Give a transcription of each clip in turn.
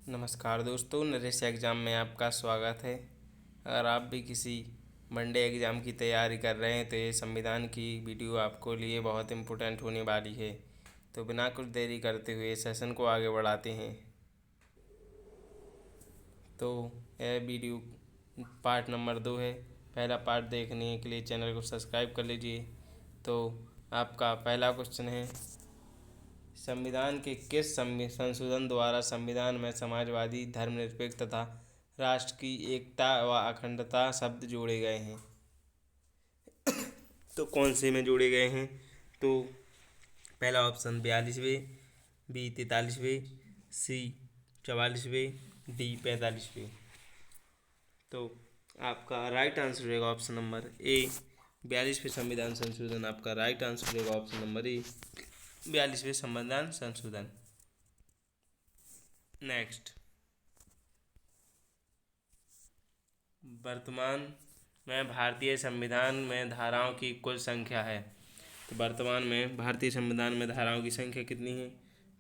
नमस्कार दोस्तों, नरेश एग्ज़ाम में आपका स्वागत है। अगर आप भी किसी वनडे एग्ज़ाम की तैयारी कर रहे हैं तो ये संविधान की वीडियो आपको लिए बहुत इम्पोर्टेंट होने वाली है। तो बिना कुछ देरी करते हुए सेशन को आगे बढ़ाते हैं। तो यह वीडियो पार्ट नंबर 2 है। पहला पार्ट देखने के लिए चैनल को सब्सक्राइब कर लीजिए। तो आपका पहला क्वेश्चन है, संविधान के किस संशोधन द्वारा संविधान में समाजवादी, धर्मनिरपेक्ष तथा राष्ट्र की एकता व अखंडता शब्द जोड़े गए हैं? तो कौन से में जोड़े गए हैं? तो पहला ऑप्शन 42वें, बी 43वें, सी 44वें, डी 45वें। तो आपका राइट आंसर रहेगा ऑप्शन नंबर ए 42वें संविधान संशोधन। आपका राइट आंसर रहेगा ऑप्शन नंबर ए 42वें संविधान संशोधन। नेक्स्ट, वर्तमान में भारतीय संविधान में धाराओं की कुल संख्या है। तो वर्तमान में भारतीय संविधान में धाराओं की संख्या कितनी है?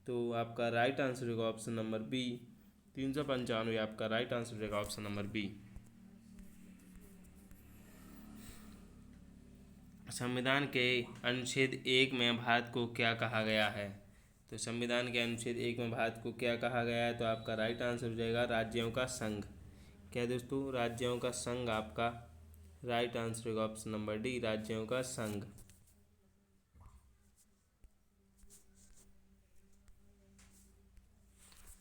तो आपका राइट आंसर होगा ऑप्शन नंबर बी 395। आपका राइट आंसर रहेगा ऑप्शन नंबर बी। संविधान के अनुच्छेद 1 में भारत को क्या कहा गया है? तो संविधान के अनुच्छेद 1 में भारत को क्या कहा गया है? तो आपका राइट आंसर हो जाएगा राज्यों का संघ। क्या दोस्तों? राज्यों का संघ। आपका राइट आंसर होगा ऑप्शन नंबर डी राज्यों का संघ।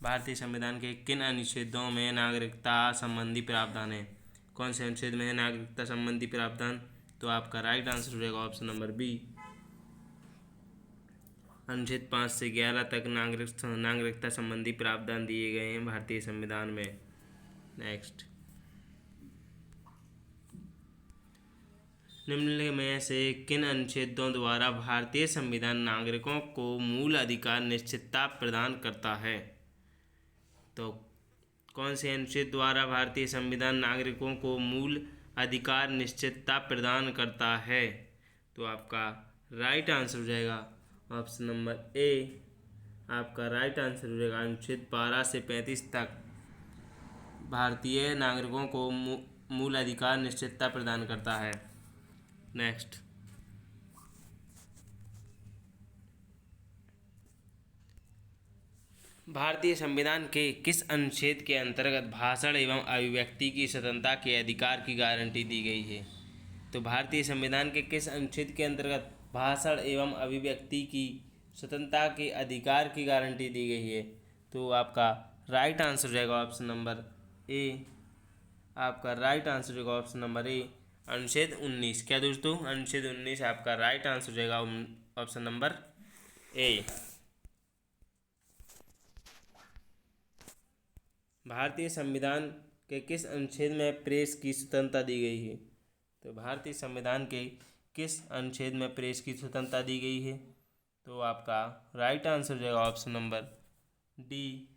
भारतीय संविधान के किन अनुच्छेदों में नागरिकता संबंधी प्रावधान है? कौन से अनुच्छेद में है नागरिकता संबंधी प्रावधान? तो आपका राइट आंसर रहेगा ऑप्शन नंबर बी अनुच्छेद 5 से 11 तक नागरिकता संबंधी प्रावधान दिए गए हैं भारतीय संविधान में। नेक्स्ट, निम्नलिखित में से किन अनुच्छेदों द्वारा भारतीय संविधान नागरिकों को मूल अधिकार निश्चितता प्रदान करता है? तो कौन से अनुच्छेद द्वारा भारतीय संविधान नागरिकों को मूल अधिकार निश्चितता प्रदान करता है? तो आपका राइट आंसर हो जाएगा ऑप्शन नंबर ए। आपका राइट आंसर हो जाएगा अनुच्छेद 12 से 35 तक भारतीय नागरिकों को मूल अधिकार निश्चितता प्रदान करता है। नेक्स्ट, भारतीय संविधान के किस अनुच्छेद के अंतर्गत भाषण एवं अभिव्यक्ति की स्वतंत्रता के अधिकार की गारंटी दी गई है? तो भारतीय संविधान के किस अनुच्छेद के अंतर्गत भाषण एवं अभिव्यक्ति की स्वतंत्रता के अधिकार की गारंटी दी गई है? तो आपका राइट आंसर रहेगा ऑप्शन नंबर ए। आपका राइट आंसर रहेगा ऑप्शन नंबर ए अनुच्छेद 19। क्या दोस्तों? अनुच्छेद 19 आपका राइट आंसर रहेगा ऑप्शन नंबर ए। भारतीय संविधान के किस अनुच्छेद में प्रेस की स्वतंत्रता दी गई है? तो भारतीय संविधान के किस अनुच्छेद में प्रेस की स्वतंत्रता दी गई है? तो आपका राइट आंसर हो जाएगा ऑप्शन नंबर डी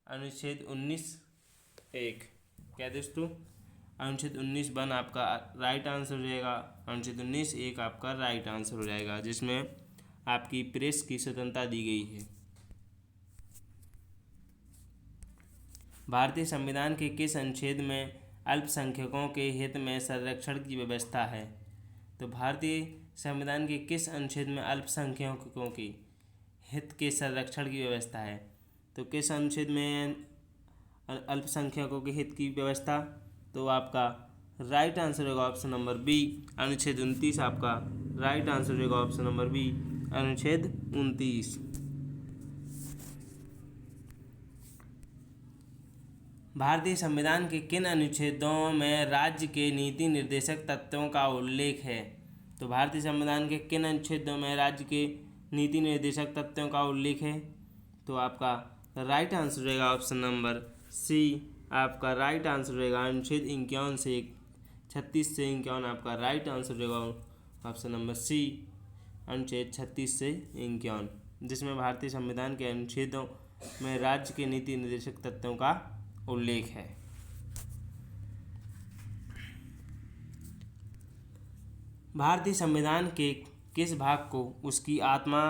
अनुच्छेद 19(1). क्या दोस्तों? अनुच्छेद 19(1) आपका राइट आंसर हो जाएगा। अनुच्छेद 19(1) आपका राइट आंसर हो जाएगा, जिसमें आपकी प्रेस की स्वतंत्रता दी गई है। भारतीय संविधान के किस अनुच्छेद में अल्पसंख्यकों के हित में संरक्षण की व्यवस्था है? तो भारतीय संविधान के किस अनुच्छेद में अल्पसंख्यकों के हित के संरक्षण की व्यवस्था है? तो किस अनुच्छेद में अल्पसंख्यकों के हित की व्यवस्था? तो आपका राइट आंसर होगा ऑप्शन नंबर बी अनुच्छेद 29। आपका राइट आंसर होगा ऑप्शन नंबर बी अनुच्छेद 29। भारतीय संविधान के किन अनुच्छेदों में राज्य के नीति निर्देशक तत्वों का उल्लेख है? तो भारतीय संविधान के किन अनुच्छेदों में राज्य के नीति निर्देशक तत्वों का उल्लेख है? तो आपका राइट आंसर रहेगा ऑप्शन नंबर सी। आपका राइट आंसर रहेगा अनुच्छेद 51 से 36 से 51। आपका राइट आंसर रहेगा ऑप्शन नंबर सी अनुच्छेद 36 से 51, जिसमें भारतीय संविधान के अनुच्छेदों में राज्य के नीति निर्देशक तत्वों का उल्लेख है। भारतीय संविधान के किस भाग को उसकी आत्मा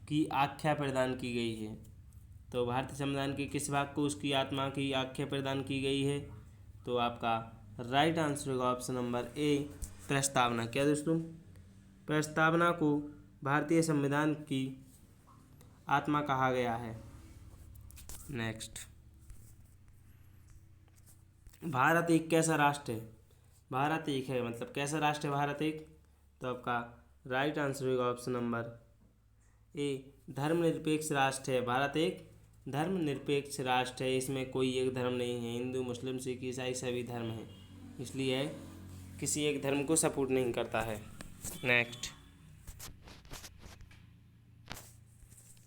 की आख्या प्रदान की गई है? तो भारतीय संविधान के किस भाग को उसकी आत्मा की आख्या प्रदान की गई है? तो आपका राइट आंसर होगा ऑप्शन नंबर ए, प्रस्तावना। क्या दोस्तों? प्रस्तावना को भारतीय संविधान की आत्मा कहा गया है। नेक्स्ट, भारत एक कैसा राष्ट्र है? भारत एक है, मतलब कैसा राष्ट्र है भारत एक? तो आपका राइट आंसर होगा ऑप्शन नंबर ए, धर्मनिरपेक्ष राष्ट्र है। भारत एक धर्मनिरपेक्ष राष्ट्र है, इसमें कोई एक धर्म नहीं है। हिंदू, मुस्लिम, सिख, ईसाई सभी धर्म हैं, इसलिए किसी एक धर्म को सपोर्ट नहीं करता है। नेक्स्ट,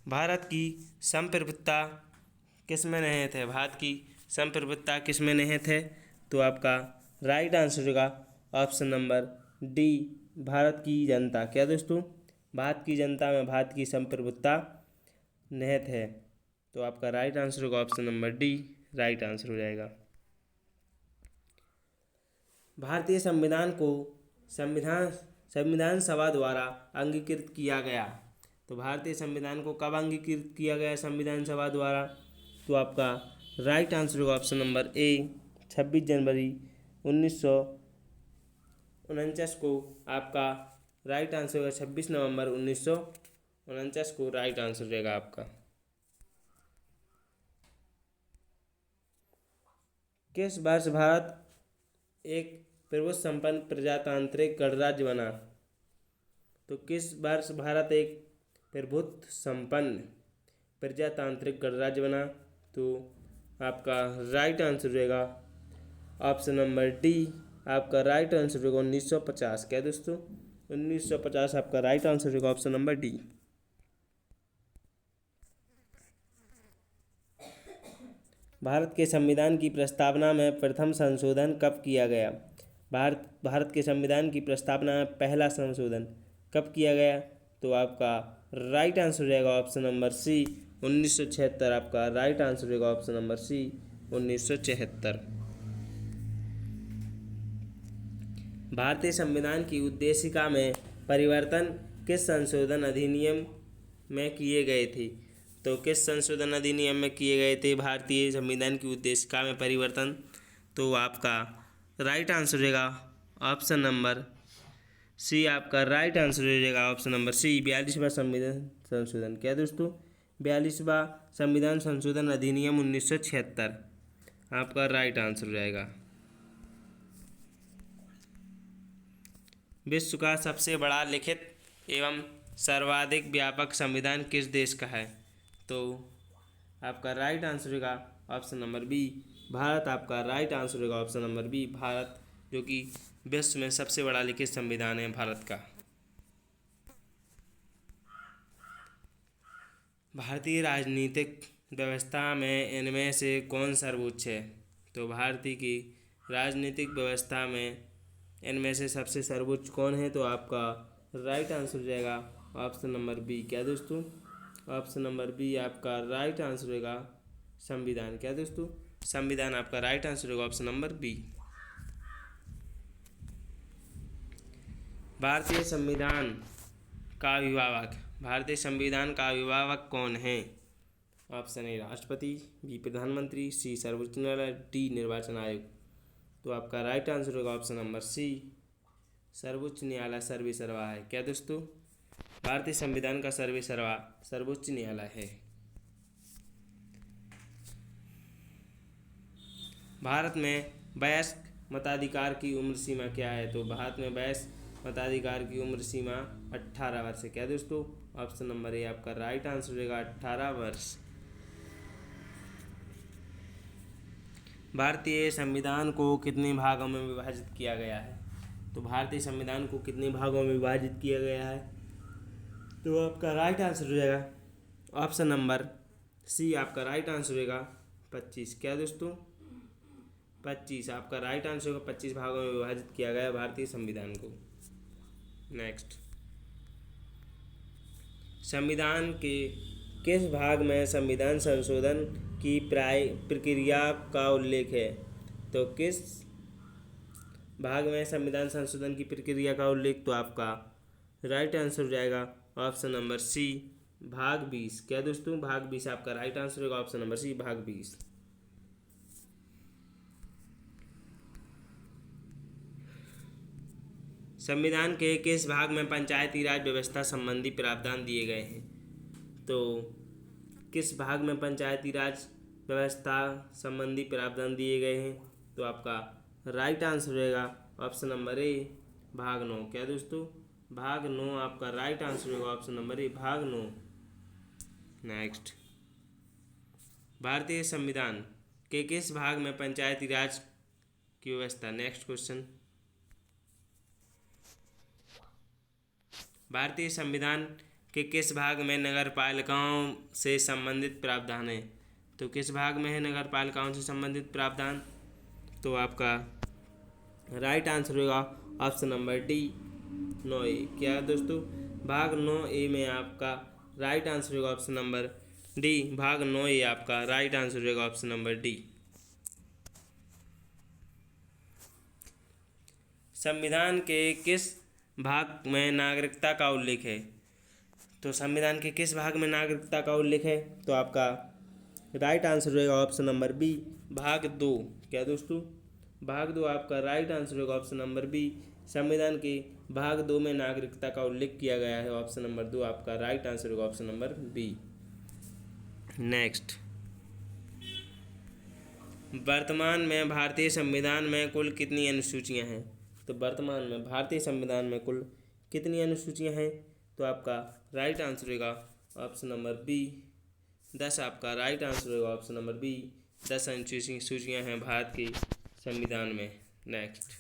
भारत की संप्रभुता किस में निहित है? भारत की संप्रभुता किस में निहित है? तो आपका राइट आंसर होगा ऑप्शन नंबर डी, भारत की जनता। क्या दोस्तों? भारत की जनता में भारत की संप्रभुता निहित है। तो आपका राइट आंसर होगा option number D, right answer हो जाएगा। भारतीय संविधान को संविधान सभा द्वारा अंगीकृत किया गया। तो भारतीय संविधान को कब अंगीकृत किया गया संविधान सभा द्वारा? तो आपका राइट आंसर होगा ऑप्शन नंबर ए, 26 जनवरी 1949 को। आपका राइट आंसर होगा 26 नवंबर 1949 को राइट आंसर रहेगा आपका। किस वर्ष भारत एक प्रभुत्व संपन्न प्रजातांत्रिक गणराज्य बना? तो किस वर्ष भारत एक प्रभुत्व संपन्न प्रजातांत्रिक गणराज्य बना? तो आपका राइट आंसर रहेगा ऑप्शन नंबर डी, आपका राइट आंसर होगा 1950। क्या दोस्तों? 1950 आपका राइट आंसर होगा ऑप्शन नंबर डी। भारत के संविधान की प्रस्तावना में प्रथम संशोधन कब किया गया? भारत के संविधान की प्रस्तावना में पहला संशोधन कब किया गया? तो आपका राइट आंसर रहेगा ऑप्शन नंबर सी, 1976। आपका राइट आंसर रहेगा ऑप्शन नंबर सी, 1976। भारतीय संविधान की उद्देशिका में परिवर्तन किस संशोधन अधिनियम में किए गए थे? तो किस संशोधन अधिनियम में किए गए थे भारतीय संविधान की उद्देशिका में परिवर्तन? तो आपका राइट आंसर रहेगा ऑप्शन नंबर सी, आपका राइट आंसर रहेगा ऑप्शन नंबर सी, 42वां संविधान संशोधन। क्या दोस्तों? 42वां संविधान संशोधन अधिनियम 1976 आपका राइट आंसर रहेगा। विश्व का सबसे बड़ा लिखित एवं सर्वाधिक व्यापक संविधान किस देश का है? तो आपका राइट आंसर होगा ऑप्शन नंबर बी, भारत। आपका राइट आंसर होगा ऑप्शन नंबर बी, भारत, जो कि विश्व में सबसे बड़ा लिखित संविधान है भारत का। भारतीय राजनीतिक व्यवस्था में इनमें से कौन सर्वोच्च है? तो भारतीय की राजनीतिक व्यवस्था में इनमें से सबसे सर्वोच्च कौन है? तो आपका राइट आंसर हो जाएगा ऑप्शन नंबर बी। क्या दोस्तों? ऑप्शन नंबर बी आपका राइट आंसर होगा संविधान। क्या दोस्तों? संविधान आपका राइट आंसर होगा ऑप्शन नंबर बी। भारतीय संविधान का अभिभावक, भारतीय संविधान का अभिभावक कौन है? ऑप्शन ए राष्ट्रपति, बी प्रधानमंत्री, सी सर्वोच्च न्यायालय, डी निर्वाचन आयोग। तो आपका राइट आंसर होगा ऑप्शन नंबर सी, सर्वोच्च न्यायालय सर्वे सर्वा है। क्या दोस्तों? भारतीय संविधान का सर्वे सर्वा सर्वोच्च न्यायालय है। भारत में वयस्क मताधिकार की उम्र सीमा क्या है? तो भारत में वयस्क मताधिकार की उम्र सीमा 18 वर्ष है। क्या दोस्तों? ऑप्शन नंबर ए आपका राइट आंसर रहेगा 18 वर्ष। भारतीय संविधान को कितने भागों में विभाजित किया गया है? तो भारतीय संविधान को कितने भागों में विभाजित किया गया है? तो आपका राइट आंसर हो जाएगा ऑप्शन नंबर सी, आपका राइट आंसर होगा 25। क्या दोस्तों? 25 आपका राइट आंसर होगा। 25 भागों में विभाजित किया गया भारतीय संविधान को। नेक्स्ट, संविधान के किस भाग में संविधान संशोधन की प्रक्रिया का उल्लेख है? तो किस भाग में संविधान संशोधन की प्रक्रिया का उल्लेख? तो आपका राइट आंसर हो जाएगा ऑप्शन नंबर सी, भाग 20। क्या दोस्तों? भाग 20 आपका राइट आंसर होगा ऑप्शन नंबर सी, भाग 20। संविधान के किस भाग में पंचायती राज व्यवस्था संबंधी प्रावधान दिए गए हैं? तो किस भाग में पंचायती राज व्यवस्था संबंधी प्रावधान दिए गए हैं? तो आपका राइट आंसर रहेगा ऑप्शन नंबर ए, भाग 9। क्या दोस्तों? भाग 9 आपका राइट आंसर होगा ऑप्शन नंबर ए, भाग 9। नेक्स्ट, भारतीय संविधान के किस भाग में पंचायती राज की व्यवस्था? नेक्स्ट क्वेश्चन, भारतीय संविधान के किस भाग में नगर पालिकाओं से संबंधित प्रावधान है? तो किस भाग में है नगर पालिकाओं से संबंधित प्रावधान? तो आपका राइट आंसर होगा ऑप्शन नंबर डी, 9A। क्या है दोस्तों? भाग 9A में आपका राइट आंसर होगा ऑप्शन नंबर डी, भाग 9A आपका राइट आंसर होगा ऑप्शन नंबर डी। संविधान के किस भाग में नागरिकता का उल्लेख है? तो संविधान के किस भाग में नागरिकता का उल्लेख है? तो आपका राइट आंसर रहेगा ऑप्शन नंबर बी, भाग 2। क्या दोस्तों? भाग 2 आपका राइट आंसर होगा ऑप्शन नंबर बी। संविधान के भाग 2 में नागरिकता का उल्लेख किया गया है, ऑप्शन नंबर 2 आपका राइट आंसर होगा ऑप्शन नंबर बी। नेक्स्ट, वर्तमान में भारतीय संविधान में कुल कितनी अनुसूचियां हैं? तो वर्तमान में भारतीय संविधान में कुल कितनी अनुसूचियां हैं? तो आपका राइट आंसर होगा ऑप्शन नंबर बी, 10 आपका राइट आंसर होगा ऑप्शन नंबर बी। 10 अनुसूचियां हैं भारत के संविधान में। नेक्स्ट,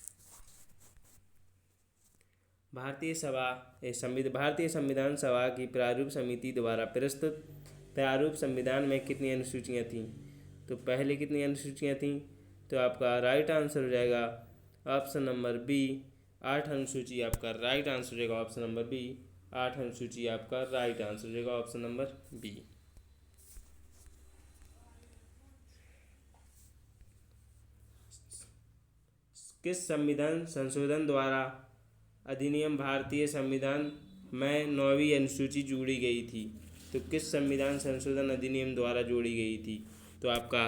भारतीय संविधान सभा की प्रारूप समिति द्वारा प्रस्तुत प्रारूप संविधान में कितनी अनुसूचियां थीं? तो पहले कितनी अनुसूचियां थीं? तो आपका राइट आंसर हो जाएगा ऑप्शन नंबर बी, 8 अनुसूची आपका राइट आंसर रहेगा ऑप्शन नंबर बी। 8 अनुसूची आपका राइट आंसर रहेगा ऑप्शन नंबर बी। किस संविधान संशोधन द्वारा अधिनियम भारतीय संविधान में 9वीं अनुसूची जोड़ी गई थी? तो किस संविधान संशोधन अधिनियम द्वारा जोड़ी गई थी? तो आपका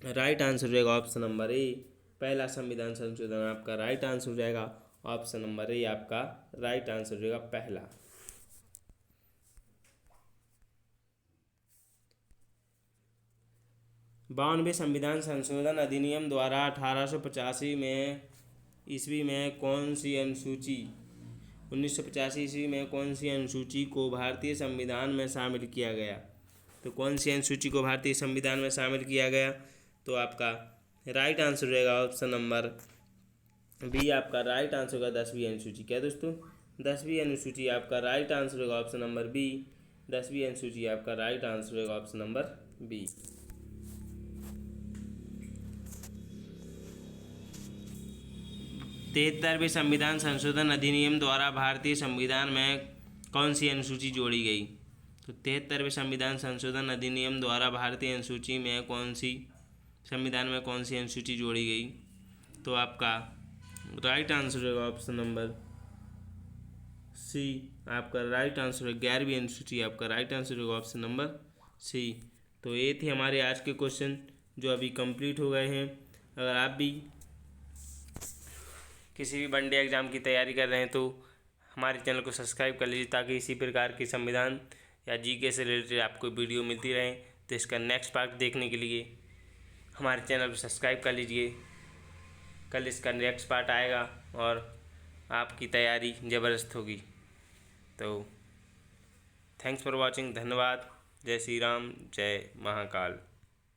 राइट आंसर रहेगा ऑप्शन नंबर ए, पहला संविधान संशोधन आपका राइट आंसर हो जाएगा ऑप्शन नंबर ए आपका राइट आंसर रहेगा पहला। बानवे संविधान संशोधन अधिनियम द्वारा 1885 में ईस्वी में कौन सी अनुसूची 1985 ईस्वी में कौन सी अनुसूची को भारतीय संविधान में शामिल किया गया? तो कौन सी अनुसूची को भारतीय संविधान में शामिल किया गया? तो आपका राइट आंसर रहेगा ऑप्शन नंबर बी, आपका राइट आंसर होगा 10वीं अनुसूची। क्या दोस्तों? 10वीं अनुसूची आपका राइट आंसर होगा ऑप्शन नंबर बी। 10वीं अनुसूची आपका राइट आंसर होगा ऑप्शन नंबर बी। तिहत्तरवें संविधान संशोधन अधिनियम द्वारा भारतीय संविधान में कौन सी अनुसूची जोड़ी गई? तो 73वें संविधान संशोधन अधिनियम द्वारा भारतीय अनुसूची में संविधान में कौन सी अनुसूची जोड़ी गई? तो आपका राइट आंसर होगा ऑप्शन नंबर सी, आपका राइट आंसर है 11वीं अनुसूची आपका राइट आंसर होगा ऑप्शन नंबर सी। तो ये थे हमारे आज के क्वेश्चन जो अभी कंप्लीट हो गए हैं। अगर आप भी किसी भी वनडे एग्ज़ाम की तैयारी कर रहे हैं तो हमारे चैनल को सब्सक्राइब कर लीजिए ताकि इसी प्रकार की संविधान या जीके से रिलेटेड आपको वीडियो मिलती रहे। तो इसका नेक्स्ट पार्ट देखने के लिए हमारे चैनल को सब्सक्राइब कर लीजिए। कल इसका नेक्स्ट पार्ट आएगा और आपकी तैयारी ज़बरदस्त होगी। तो थैंक्स फॉर वॉचिंग, धन्यवाद। जय श्री राम, जय महाकाल।